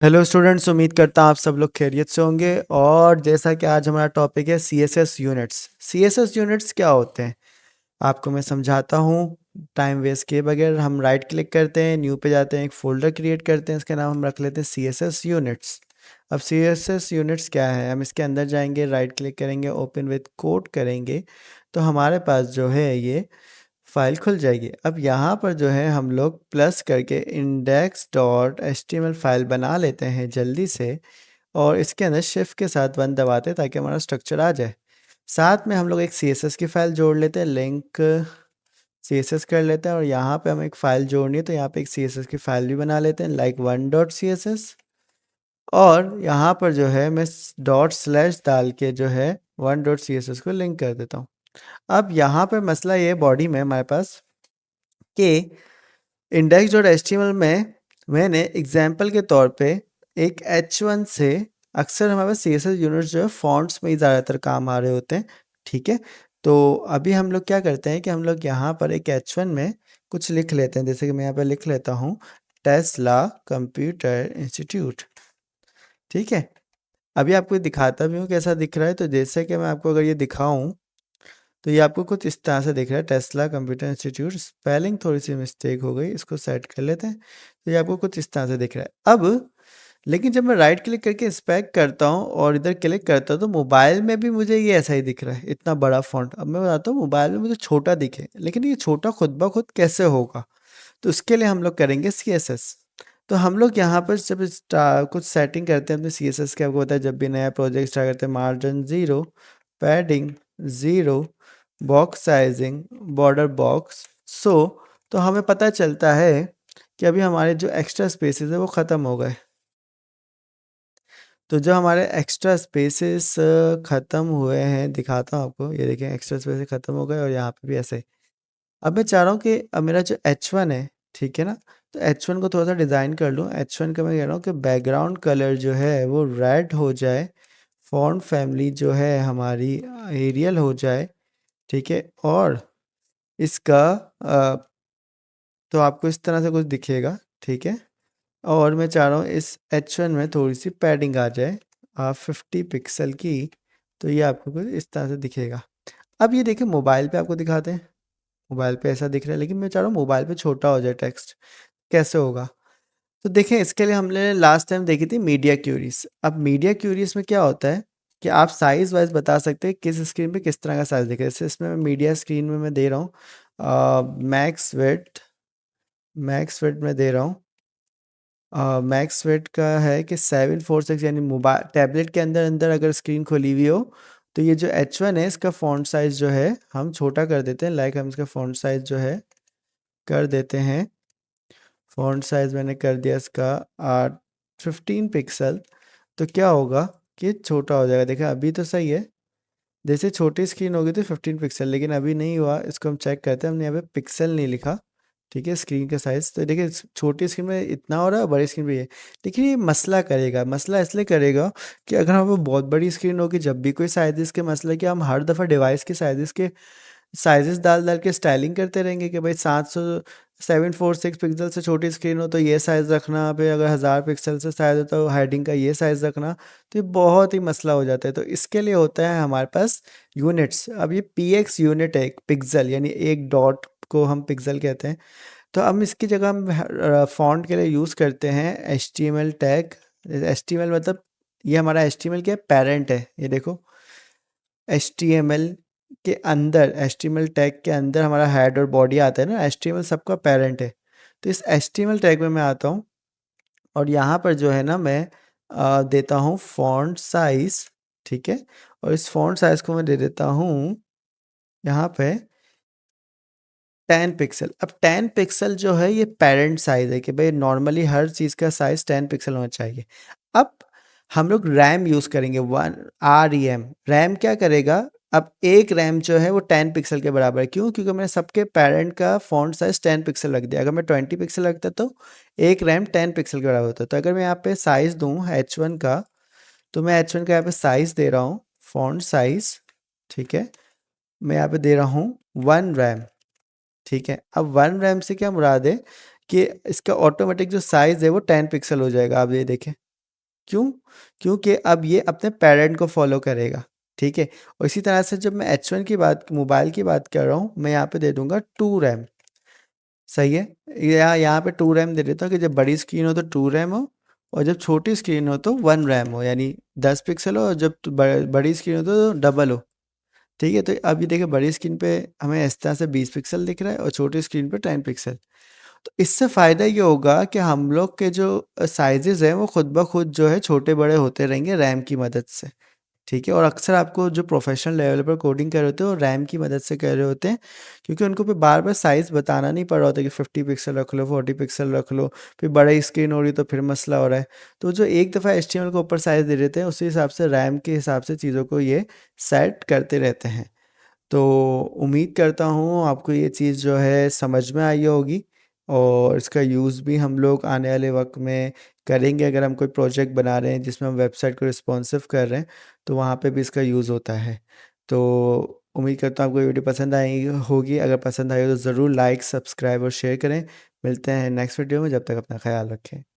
Hello students, उम्मीद करता हूँ आप सब लोग खैरियत से होंगे। और जैसा कि आज हमारा टॉपिक है सीएसएस यूनिट्स। सीएसएस यूनिट्स क्या होते हैं आपको मैं समझाता हूँ। टाइम वेस्ट किए बगैर हम राइट क्लिक करते हैं, न्यू पे जाते हैं, एक फोल्डर क्रिएट करते हैं, इसका नाम हम रख लेते हैं सीएसएस यूनिट्स। अब सीएसएस यूनिट्स क्या है, हम इसके अंदर जाएंगे, राइट क्लिक करेंगे, ओपन विद कोड करेंगे, तो हमारे पास जो है ये फाइल खुल जाएगी। अब यहाँ पर जो है हम लोग प्लस करके index.html फाइल बना लेते हैं जल्दी से, और इसके अंदर शिफ्ट के साथ 1 दबाते हैं ताकि हमारा स्ट्रक्चर आ जाए। साथ में हम लोग एक CSS की फ़ाइल जोड़ लेते हैं, लिंक CSS कर लेते हैं, और यहाँ पे हमें एक फ़ाइल जोड़नी है तो यहाँ पे एक CSS की फ़ाइल भी बना लेते हैं, लाइक 1.css। और यहाँ पर जो है मैं डॉट स्लैश डाल के जो है 1.css को लिंक कर देता हूँ। अब यहाँ पे मसला ये बॉडी में हमारे पास कि index.html में मैंने एग्जाम्पल के तौर पे एक h1 से, अक्सर हमारे पास CSS यूनिट्स जो है फॉन्ट्स में ही ज़्यादातर काम आ रहे होते हैं, ठीक है। तो अभी हम लोग क्या करते हैं कि हम लोग यहाँ पर एक h1 में कुछ लिख लेते हैं, जैसे कि मैं यहाँ पर लिख लेता हूँ टेस्ला कंप्यूटर इंस्टीट्यूट, ठीक है। अभी आपको दिखाता भी हूँ कैसा दिख रहा है। तो जैसे कि मैं आपको अगर ये दिखाऊं तो ये आपको कुछ इस तरह से दिख रहा है, टेस्ला कंप्यूटर इंस्टीट्यूट। स्पेलिंग थोड़ी सी मिस्टेक हो गई, इसको सेट कर लेते हैं। तो ये आपको कुछ इस तरह से दिख रहा है। अब लेकिन जब मैं राइट क्लिक करके इंस्पेक्ट करता हूँ और इधर क्लिक करता हूँ तो मोबाइल में भी मुझे ये ऐसा ही दिख रहा है, इतना बड़ा फॉन्ट। अब मैं बताता हूँ मोबाइल में मुझे छोटा दिखे, लेकिन ये छोटा खुद ब खुद कैसे होगा। तो उसके लिए हम लोग करेंगे CSS। तो हम लोग यहाँ पर जब कुछ सेटिंग करते हैं अपने CSS के, आपको पता है जब भी नया प्रोजेक्ट स्टार्ट करते हैं, margin 0, padding 0, box sizing, border box so, तो हमें पता चलता है कि अभी हमारे जो एक्स्ट्रा स्पेसेस है वो ख़त्म हो गए। तो जो हमारे एक्स्ट्रा स्पेसेस ख़त्म हुए हैं, दिखाता हूँ आपको, ये देखें एक्स्ट्रा स्पेसेस ख़त्म हो गए, और यहाँ पे भी ऐसे। अब मैं चाह रहा हूँ कि अब मेरा जो H1 है, ठीक है ना, तो H1 को थोड़ा सा डिज़ाइन कर लूँ। H1 का मैं कह रहा हूँ कि बैकग्राउंड कलर जो है वो रेड हो जाए, फॉन्ट फैमिली जो है हमारी एरियल हो जाए, ठीक है। और इसका तो आपको इस तरह से कुछ दिखेगा, ठीक है। और मैं चाह रहा हूँ इस H1 में थोड़ी सी पैडिंग आ जाए 50 पिक्सल की, तो ये आपको कुछ इस तरह से दिखेगा। अब ये देखिए मोबाइल पे आपको दिखाते हैं, मोबाइल पे ऐसा दिख रहा है, लेकिन मैं चाह रहा हूँ मोबाइल पे छोटा हो जाए टेक्स्ट, कैसे होगा। तो देखें इसके लिए हमने लास्ट टाइम देखी थी मीडिया क्यूरीज। अब मीडिया क्यूरीज में क्या होता है कि आप साइज वाइज बता सकते हैं किस स्क्रीन पे किस तरह का साइज दिखे। जैसे इसमें मीडिया स्क्रीन में मैं दे रहा हूँ मैक्स विड्थ में दे रहा हूँ, मैक्स विड्थ का है कि 746, यानी मोबाइल टैबलेट के अंदर अंदर अगर स्क्रीन खुली हुई हो तो ये जो H1 है इसका फ़ॉन्ट साइज़ जो है हम छोटा कर देते हैं। लाइक हम इसका फ़ॉन्ट साइज़ जो है कर देते हैं, फ़ॉन्ट साइज़ मैंने कर दिया इसका 15 पिक्सल। तो क्या होगा कि छोटा हो जाएगा। देखिए अभी तो सही है, जैसे छोटी स्क्रीन होगी तो 15 पिक्सल, लेकिन अभी नहीं हुआ। इसको हम चेक करते हैं, हमने यहाँ पे पिक्सल नहीं लिखा, ठीक है, स्क्रीन का साइज़। तो देखिए छोटी स्क्रीन में इतना हो रहा है, बड़ी स्क्रीन पे ये। लेकिन ये मसला करेगा, मसला इसलिए करेगा कि अगर हमारे पास बहुत बड़ी स्क्रीन होगी, जब भी कोई साइज़ के मसला, कि हम हर दफ़ा डिवाइस के साइज़ेस डाल डाल के स्टाइलिंग करते रहेंगे कि भाई 746 पिक्सल से छोटी स्क्रीन हो तो ये साइज़ रखना, फिर अगर 1000 पिक्सल से साइज़ हो तो हेडिंग का ये साइज़ रखना। तो ये बहुत ही मसला हो जाता है। तो इसके लिए होता है हमारे पास यूनिट्स। अब ये px यूनिट है, एक पिक्सल यानी एक डॉट को हम पिक्सल कहते हैं। तो अब इसकी जगह हम फ़ॉन्ट के लिए यूज़ करते हैं HTML टैग। HTML मतलब ये हमारा HTML क्या है, पेरेंट है। ये देखो HTML के अंदर, HTML टैग के अंदर हमारा हेड और बॉडी आता है ना, HTML सबका पेरेंट है। तो इस HTML टैग में मैं आता हूँ और यहाँ पर जो है ना मैं देता हूँ फ़ॉन्ट साइज़, ठीक है। और इस फ़ॉन्ट साइज़ को मैं दे देता हूँ यहाँ पे 10 पिक्सल। अब 10 पिक्सल जो है ये पेरेंट साइज़ है कि भाई नॉर्मली हर चीज़ का साइज़ 10 पिक्सल होना चाहिए। अब हम लोग रैम यूज़ करेंगे, 1 REM। रैम क्या करेगा, अब एक रैम जो है वो 10 पिक्सल के बराबर है। क्यों? क्योंकि मैंने सबके पेरेंट का फ़ॉन्ट साइज़ 10 पिक्सल रख दिया। अगर मैं 20 पिक्सल रखता तो एक रैम 10 पिक्सल के बराबर होता। तो अगर मैं यहाँ पे साइज़ दूँ H1 का, तो मैं H1 का यहाँ पे साइज़ दे रहा हूँ, फ़ॉन्ट साइज़, ठीक है। मैं यहाँ पे दे रहा हूँ 1 रैम, ठीक है। अब 1 रैम से क्या मुराद है कि इसका ऑटोमेटिक जो साइज़ है वो 10 पिक्सल हो जाएगा। आप ये देखें, क्यों? क्योंकि अब ये अपने पेरेंट को फ़ॉलो करेगा, ठीक है? और इसी तरह से जब मैं H1 की बात मोबाइल की बात कर रहा हूँ, मैं यहाँ पे दे दूँगा 2 रैम, सही है? या यहाँ पे 2 रैम दे देता हूँ कि जब बड़ी स्क्रीन हो तो 2 रैम हो और जब छोटी स्क्रीन हो तो 1 रैम हो, यानी 10 पिक्सल हो और जब बड़ी स्क्रीन हो तो डबल हो, ठीक है? तो अब ये देखिए बड़ी स्क्रीन पे हमें इस तरह से 20 पिक्सल दिख रहा है और छोटी स्क्रीन पे 10 पिक्सल। तो इससे फ़ायदा ये होगा कि हम लोग के जो साइज़ेज़ हैं वो खुद ब खुद जो है छोटे-बड़े होते रहेंगे रैम की मदद से, ठीक है? और अक्सर आपको जो प्रोफ़ेशनल लेवल पर कोडिंग कर रहे होते हैं वो रैम की मदद से कर रहे होते हैं, क्योंकि उनको फिर बार-बार साइज़ बताना नहीं पड़ रहा होता कि 50 पिक्सल रख लो, 40 पिक्सल रख लो, फिर बड़ी स्क्रीन हो रही है तो फिर मसला हो रहा है। तो जो एक दफ़ा एचटीएमएल के ऊपर साइज़ दे देते हैं उसी हिसाब से रैम के हिसाब से चीज़ों को ये सेट करते रहते हैं। तो उम्मीद करता हूँ आपको ये चीज़ जो है समझ में आई होगी और इसका यूज़ भी हम लोग आने वाले वक़्त में करेंगे। अगर हम कोई प्रोजेक्ट बना रहे हैं जिसमें हम वेबसाइट को रिस्पॉन्सिव कर रहे हैं, तो वहाँ पे भी इसका यूज़ होता है। तो उम्मीद करता हूँ आपको ये वीडियो पसंद आई होगी। अगर पसंद आई हो तो ज़रूर लाइक, सब्सक्राइब और शेयर करें। मिलते हैं नेक्स्ट वीडियो में, जब तक अपना ख़्याल रखें।